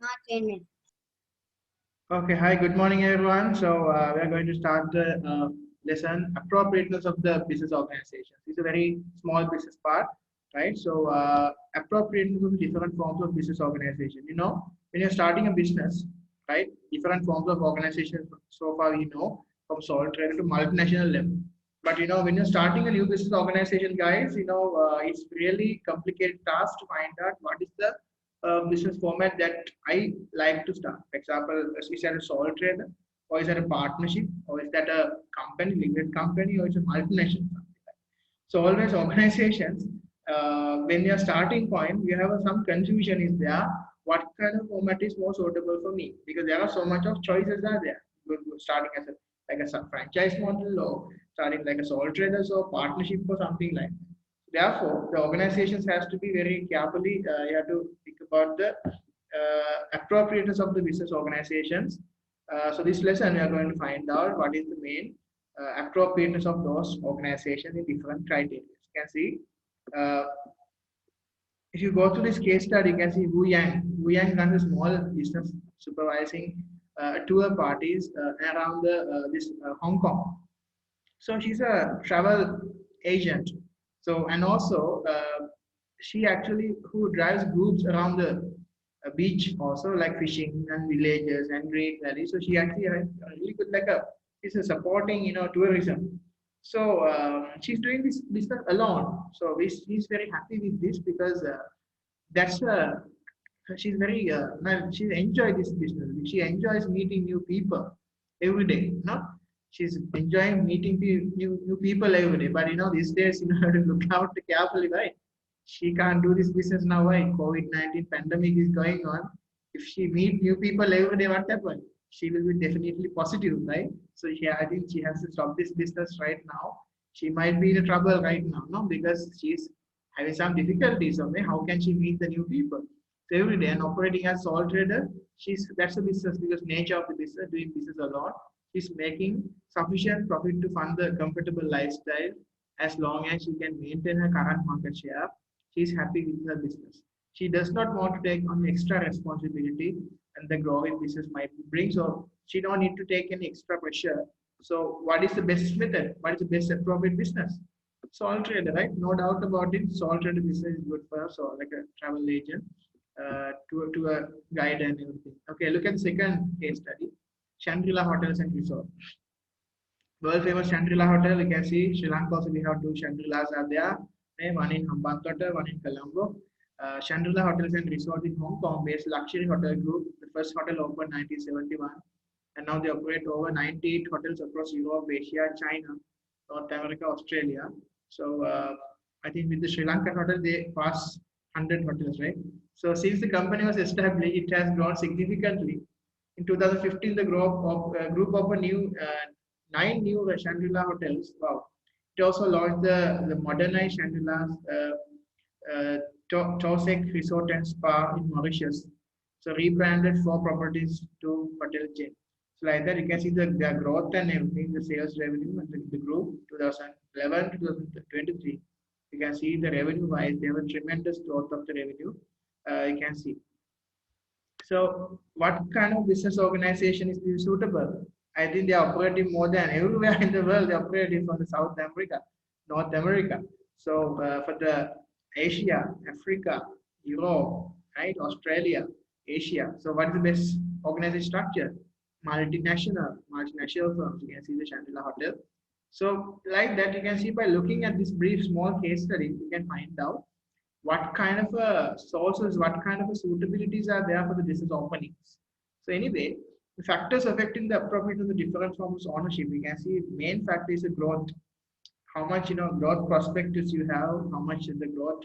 Not Okay, hi, good morning everyone. So we are going to start the lesson, appropriateness of the business organization. It's a very small business part, right? So appropriateness of different forms of business organization. When you're starting a business, right, different forms of organization so far we know from sole trader to multinational level. But when you're starting a new business organization, guys, it's really complicated task to find out what is the business format that I like to start. For example, is that a sole trader, or is that a partnership, or is that a company, limited company, or it's a multinational company? So always organizations, when your starting point, you have some confusion is there. What kind of format is more suitable for me? Because there are so much of choices are there. Starting as a like a franchise model, or starting like a sole traders or partnership or something like that. Therefore, the organizations has to be very carefully. You have to think about the appropriateness of the business organizations. So this lesson we are going to find out what is the main appropriateness of those organizations in different criteria. You can see uh, if you go to this case study, you can see Wu Yang. Wu Yang runs a small business supervising tour parties around this Hong Kong. So she's a travel agent. So and also she actually who drives groups around the beach also like fishing and villages and great valleys. So she actually has a really good like a she's a supporting tourism. So she's doing this business alone. So she's very happy with this because that's she's very she enjoy this business. She enjoys meeting new people every day. She's enjoying meeting new people every day. But these days, to look out carefully, right? She can't do this business now. Why? COVID-19 pandemic is going on. If she meet new people every day, what happen? She will be definitely positive, right? So I think she has to stop this business right now. She might be in trouble right now, no, because she's having some difficulties. Okay, how can she meet the new people? So every day and operating as sole trader, that's a business because nature of the business, doing business alone, she's making sufficient profit to fund the comfortable lifestyle as long as she can maintain her current market share. She's happy with her business. She does not want to take on extra responsibility and the growing business might bring. So she don't need to take any extra pressure. So what is the best method? What is the best appropriate business? Sole trader, right? No doubt about it. Sole trader business is good for us, or like a travel agent to a guide and everything. Okay, look at the second case study. Shangri-La Hotels and Resort. World famous Shangri-La Hotel. You can see Sri Lanka also we have two Shangri-Las are there. One in Hambantota, one in Colombo. Shangri-La Hotels and Resort in Hong Kong based luxury hotel group. The first hotel opened 1971 and now they operate over 98 hotels across Europe, Asia, China, North America, Australia. So I think with the Sri Lankan hotel, they pass 100 hotels, right? So since the company was established, it has grown significantly. In 2015, the group of a new 9 new Shangri-La hotels. Wow! It also launched the modernized Shangri-La's Tosek Resort and Spa in Mauritius. So rebranded 4 properties to hotel chain. So like that, you can see the growth and everything, the sales revenue and the group 2011 to 2023. You can see the revenue wise, they have a tremendous growth of the revenue. You can see. So, what kind of business organization is suitable? I think they are operating more than everywhere in the world. They are operating from the South America, North America. So, for the Asia, Africa, Europe, right, Australia, Asia. So, what is the best organization structure? Multinational firms. You can see the Shangri-La Hotel. So, like that, you can see by looking at this brief small case study, you can find out what kind of sources, what kind of suitabilities are there for the business openings. So anyway, the factors affecting the appropriate of the different forms of ownership, we can see main factor is the growth. How much growth prospectus you have, how much the growth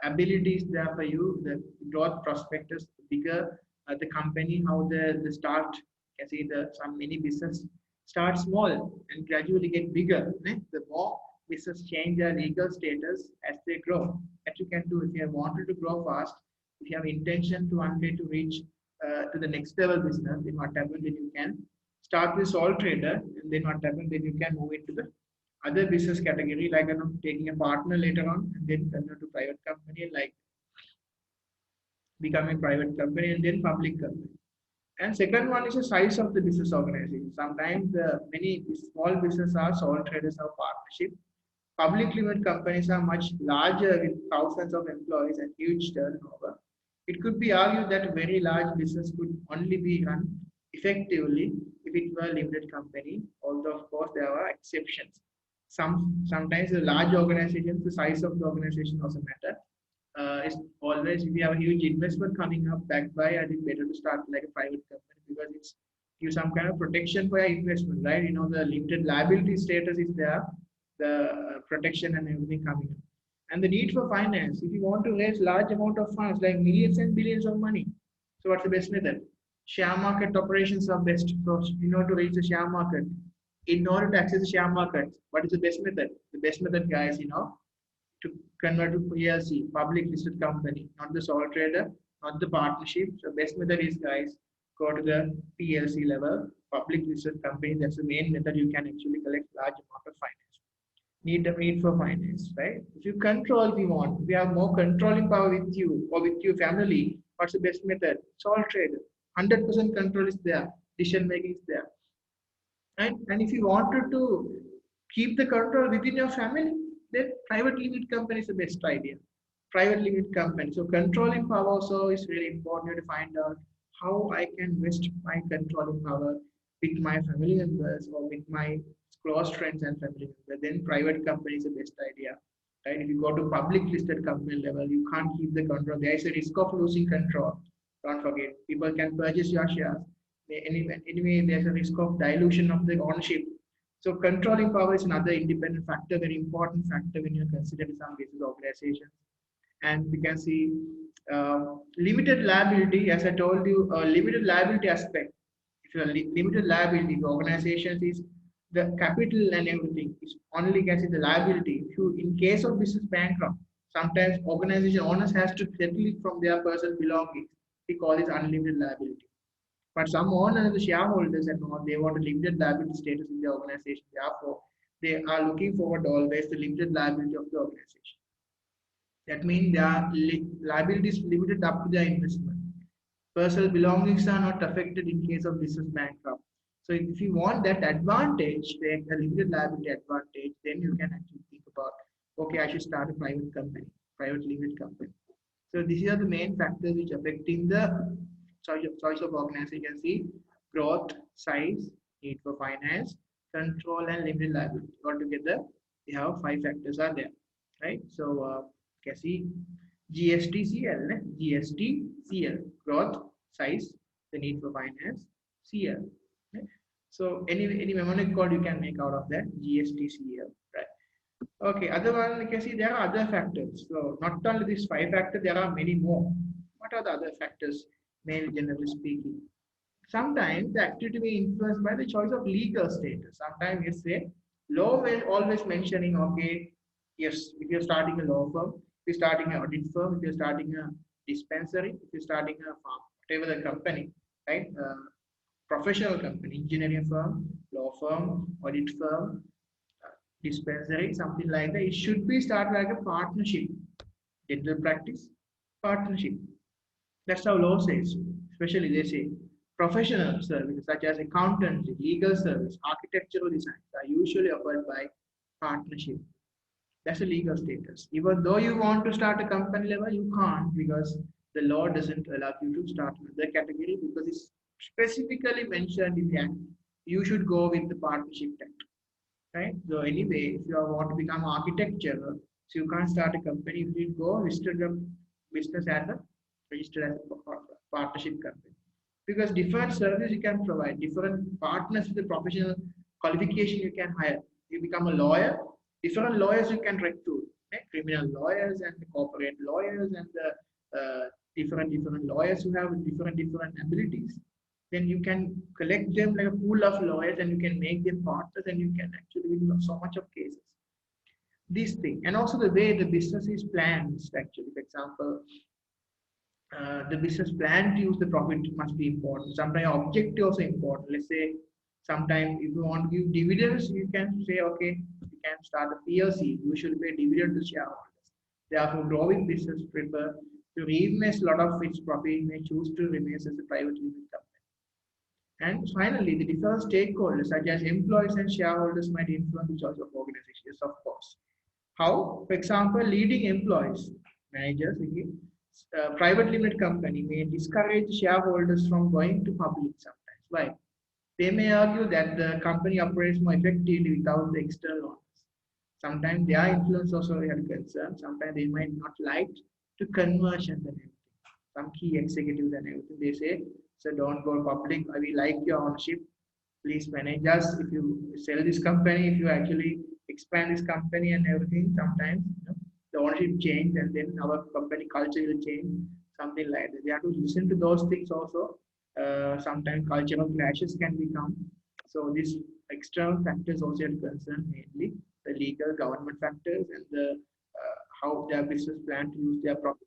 abilities there for you, the growth prospectus, bigger the company, how the start. You can see the some many business start small and gradually get bigger. The more business change their legal status as they grow. That you can do if you have wanted to grow fast, if you have intention to one day to reach to the next level business, then what happens, then you can start with sole trader, and then what happens, then you can move into the other business category, like taking a partner later on, and then convert to private company, like become a private company and then public company. And second one is the size of the business organization. Sometimes many small businesses are sole traders or partnership. Public limited companies are much larger with thousands of employees and huge turnover. It could be argued that a very large business could only be run effectively if it were a limited company, although of course there are exceptions. Sometimes the large organizations, the size of the organization doesn't matter. It's always if you have a huge investment coming up backed by, I think better to start like a private company because it's give some kind of protection for your investment, right? You know, the limited liability status is there, the protection and everything coming up. And the need for finance, if you want to raise large amount of funds like millions and billions of money, so what's the best method? Share market operations are best. So in order to reach the share market, in order to access the share market, what is the best method? The best method, guys, to convert to PLC, public listed company, not the sole trader, not the partnership. So best method is, guys, go to the PLC level, public listed company. That's the main method you can actually collect large amount of finance. Need the need for finance, right? If you control, if you want, if you have more controlling power with you or with your family, what's the best method? Sole trader. 100% control is there. Decision making is there. And if you wanted to keep the control within your family, then private limited company is the best idea. Private limited company. So controlling power also is really important to find out how I can vest my controlling power with my family members or with my close friends and family members. Then private company is the best idea. Right? If you go to public listed company level, you can't keep the control. There is a risk of losing control. Don't forget, people can purchase your shares. Anyway, there's a risk of dilution of the ownership. So controlling power is another independent factor, very important factor when you consider some business organizations. And we can see limited liability, as I told you, limited liability aspect. If you are limited liability, the organization is the capital and everything is only can see the liability. If you, in case of business bankrupt, sometimes organization owners has to settle it from their personal belongings. We call this unlimited liability. But some owners, the shareholders and all, they want a limited liability status in the organization. Therefore, they are looking forward always the limited liability of the organization. That means their liability is limited up to their investment. Personal belongings are not affected in case of business bankrupt. So if you want that advantage, the limited liability advantage, then you can actually think about, okay, I should start a private company, private limited company. So these are the main factors which affecting the choice of organization. See, growth, size, need for finance, control, and limited liability. Altogether, we have 5 factors are there, right? So, can see GSTCL, GSTCL, growth, size, the need for finance, CL. Okay? So, any mnemonic code you can make out of that, GSTCL, right? Okay, other one you can see there are other factors. So, not only these 5 factors, there are many more. What are the other factors? Mainly generally speaking. Sometimes the activity may be influenced by the choice of legal status. Sometimes you say law will always mentioning, okay, yes, if you're starting a law firm, if you're starting an audit firm, if you're starting a dispensary, if you're starting a farm, whatever the company, right? Professional company, engineering firm, law firm, audit firm, dispensary, something like that. It should be started like a partnership. Dental practice, partnership. That's how law says. Especially they say professional services such as accountancy, legal service, architectural design are usually offered by partnership. That's a legal status. Even though you want to start a company level, you can't because the law doesn't allow you to start another category because it's specifically mentioned in the act. You should go with the partnership act, right? So anyway, if you want to become architecture, so you can't start a company. If you go register the business as a registered as a partnership company because different services you can provide, different partners with the professional qualification you can hire. You become a lawyer, different lawyers you can recruit, right? Criminal lawyers and the corporate lawyers and the different lawyers who have different abilities. Then you can collect them like a pool of lawyers and you can make them partners and you can actually win so much of cases. This thing and also the way the business is planned actually, for example, the business plan to use the profit must be important. Sometimes objective also important. Let's say sometimes if you want to give dividends, you can say, okay, you can start a PLC. You should pay dividend to shareholders. Therefore, growing business prefer to reinvest a lot of its profit may choose to remain as a private limited company. And finally, the different stakeholders such as employees and shareholders might influence the choice of organizations, of course. How? For example, leading employees, managers, private limited company may discourage shareholders from going to public sometimes. Why? They may argue that the company operates more effectively without the external owners. Sometimes their influence also have concern. Sometimes they might not like to conversion and everything. Some key executives and everything they say, so don't go public. We like your ownership. Please manage us. If you sell this company, if you actually expand this company and everything, sometimes the ownership change and then our company culture will change. Something like that. We have to listen to those things also. Sometimes cultural clashes can become. So these external factors also are concerned, mainly the legal government factors and the how their business plan to use their profit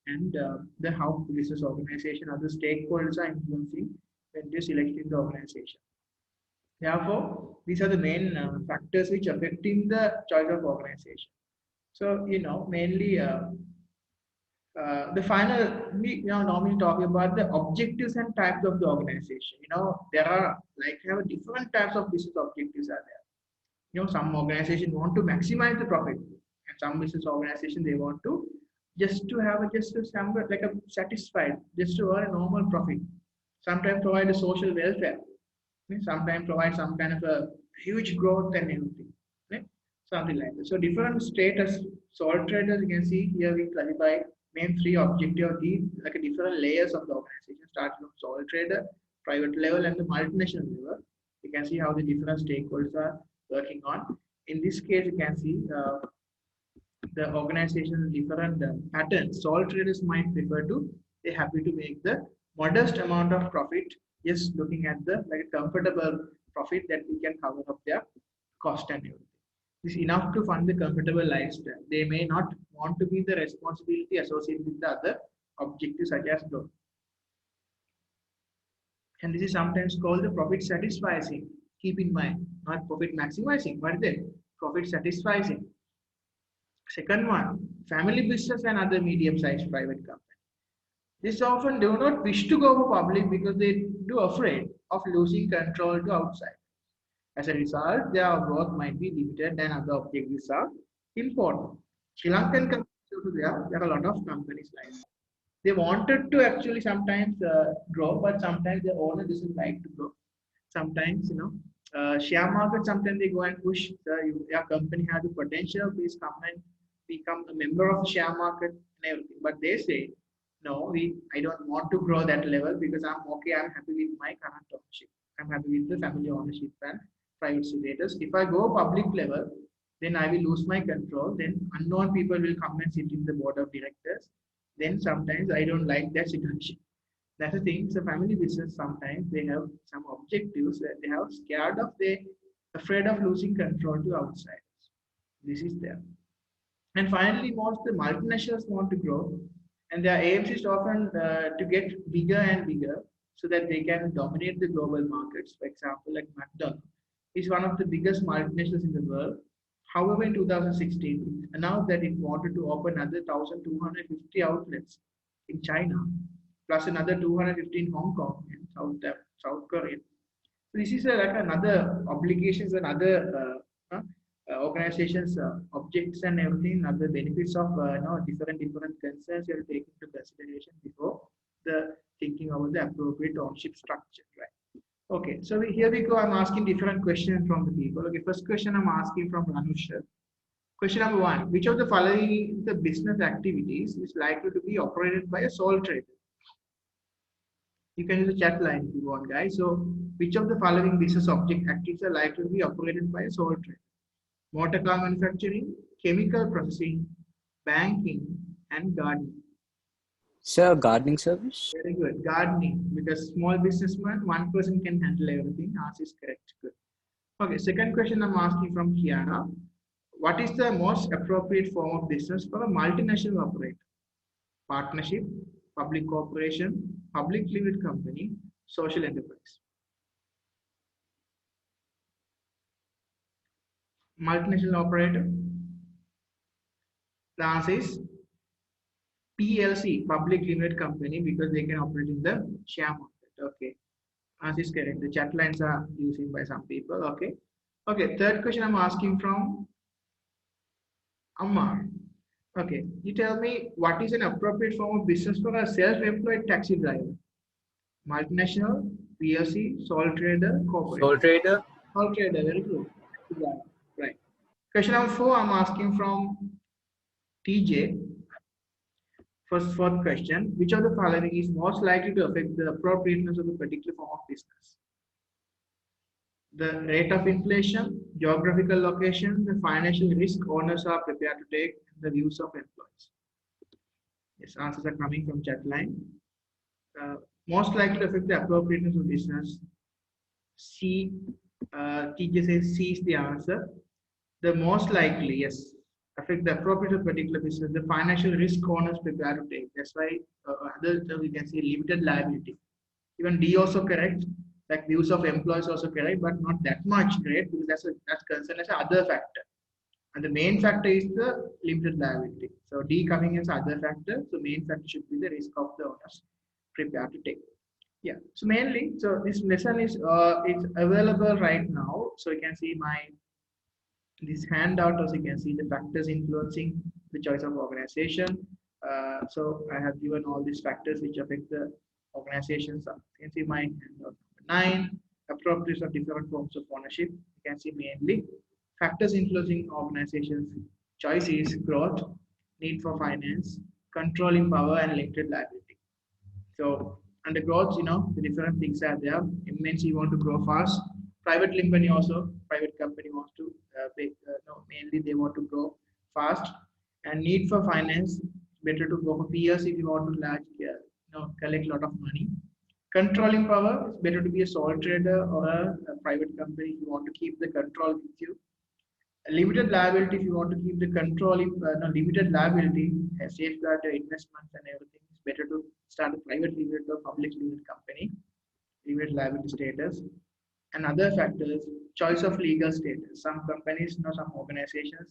and the how business organization, other stakeholders are influencing when they're selecting the organization. Therefore, these are the main factors which affecting the choice of organization. So, mainly the final, we normally talk about the objectives and types of the organization. There are like have different types of business objectives are there. Some organization want to maximize the profit, and some business organization they want to just to have just a somewhat like a satisfied, just to earn a normal profit. Sometimes provide a social welfare. Sometimes provide some kind of a huge growth and everything. Right? Something like that. So different status sole traders you can see here we classify main three objective these like a different layers of the organization, starting from sole trader, private level, and the multinational level. You can see how the different stakeholders are working on. In this case, you can see the organization different patterns. Sole traders might prefer to they're happy to make the modest amount of profit, just looking at the like a comfortable profit that we can cover up their cost and everything. Is enough to fund the comfortable lifestyle. They may not want to be the responsibility associated with the other objectives such as growth. And this is sometimes called the profit satisficing. Keep in mind, not profit maximizing, but then profit satisficing. Second one, family business and other medium-sized private companies. This often do not wish to go public because they do afraid of losing control to outside. As a result, their growth might be limited and other objectives are important. Sri Lankan companies, there are a lot of companies like that. They wanted to actually sometimes grow, but sometimes the owner doesn't like to grow. Sometimes, share market, sometimes they go and push your company has the potential, please come and become a member of the share market and everything. But they say, no, I don't want to grow that level because I'm okay, I'm happy with my current ownership. I'm happy with the family ownership and private status. If I go public level, then I will lose my control. Then unknown people will come and sit in the board of directors. Then sometimes I don't like that situation. That's the thing. It's a family business. Sometimes they have some objectives that they have scared of. They afraid of losing control to outsiders. This is there. And finally, most the multinationals want to grow, and their aims is often to get bigger and bigger so that they can dominate the global markets. For example, like McDonald's is one of the biggest multinationals in the world. However, in 2016, it announced that it wanted to open another 1,250 outlets in China, plus another 250 in Hong Kong and South Korea. So this is like another obligations and other organizations objects and everything, other benefits of different concerns you have to take into consideration before the thinking about the appropriate ownership structure, right? Okay, so here we go. I'm asking different questions from the people. Okay, first question I'm asking from Anusha. Question number one: which of the following the business activities is likely to be operated by a sole trader? You can use the chat line if you want, guys. So, which of the following business object activities are likely to be operated by a sole trader? Motor car manufacturing, chemical processing, banking, and gardening. Sir, gardening service? Very good. Gardening, because small businessman, one person can handle everything. Answer is correct. Good. Okay, second question I'm asking from Kiana. What is the most appropriate form of business for a multinational operator? Partnership, public corporation, public limited company, social enterprise. Multinational operator. The answer is PLC, public limited company, because they can operate in the share market. Okay, as is correct. The chat lines are using by some people. Okay, okay. Third question I'm asking from Ammar. Okay, you tell me what is an appropriate form of business for a self-employed taxi driver? Multinational, PLC, sole trader, corporate. Sole trader. Sole trader, very good. Right. Question number 4, I'm asking from TJ. Fourth question, which of the following is most likely to affect the appropriateness of a particular form of business? The rate of inflation, geographical location, the financial risk owners are prepared to take, and the views of employees. Yes, answers are coming from chat line. Most likely to affect the appropriateness of business. C, TJ says C is the answer. The most likely, yes, affect the appropriate of particular business, the financial risk owners prepare to take. That's why other term we can say limited liability. Even D also correct, like views of employees also correct, but not that much correct, because that's concerned as other factor. And the main factor is the limited liability. So D coming as other factor. So main factor should be the risk of the owners prepare to take. Yeah. So mainly, so this lesson is it's available right now. So you can see this handout. Also, you can see the factors influencing the choice of organization. So I have given all these factors which affect the organizations. You can see my handout number 9, appropriateness of different forms of ownership. You can see mainly factors influencing organizations. Choice is growth, need for finance, controlling power, and limited liability. So under growth, the different things are there. It means you want to grow fast. Private company wants to mainly they want to grow fast. And need for finance, better to go for peers if you want to collect a lot of money. Controlling power, it's better to be a sole trader or a private company if you want to keep the control with you. Limited liability, if you want to keep the control, limited liability, safeguard the investments and everything, it's better to start a private limited or public limited company, limited liability status. And other factors, choice of legal status. Some companies, some organizations,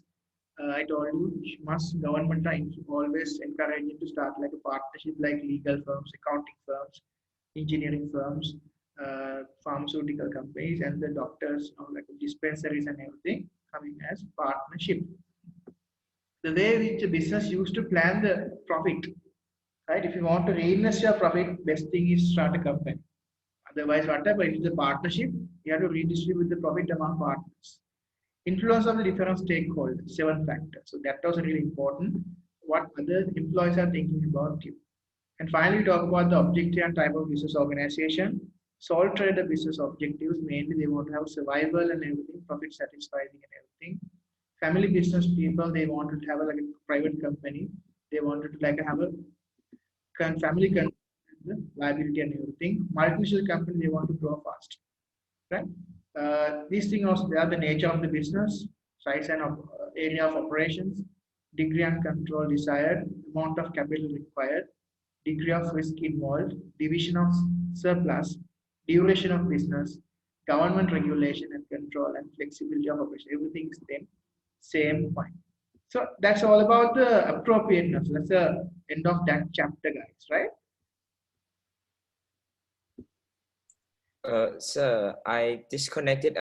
I told you, government are always encouraging to start like a partnership, like legal firms, accounting firms, engineering firms, pharmaceutical companies, and the doctors, like dispensaries and everything coming as partnership. The way which a business used to plan the profit, right? If you want to reinvest your profit, best thing is start a company. Otherwise, whatever, if it's a partnership, you have to redistribute the profit among partners. Influence of the different stakeholders, 7 factors. So that was really important. What other employees are thinking about you. And finally, we talk about the objective and type of business organization. Sole trader business objectives, mainly they want to have survival and everything, profit satisfying and everything. Family business people, they wanted to have a private company. They wanted to have a family company, liability and everything. Multinational company, they want to grow fast. Right? These things also, they are the nature of the business, size and area of operations, degree and control desired, amount of capital required, degree of risk involved, division of surplus, duration of business, government regulation and control, and flexibility of operation. Everything is the same point. So that's all about the appropriateness. That's the end of that chapter, guys, right? Sir, I disconnected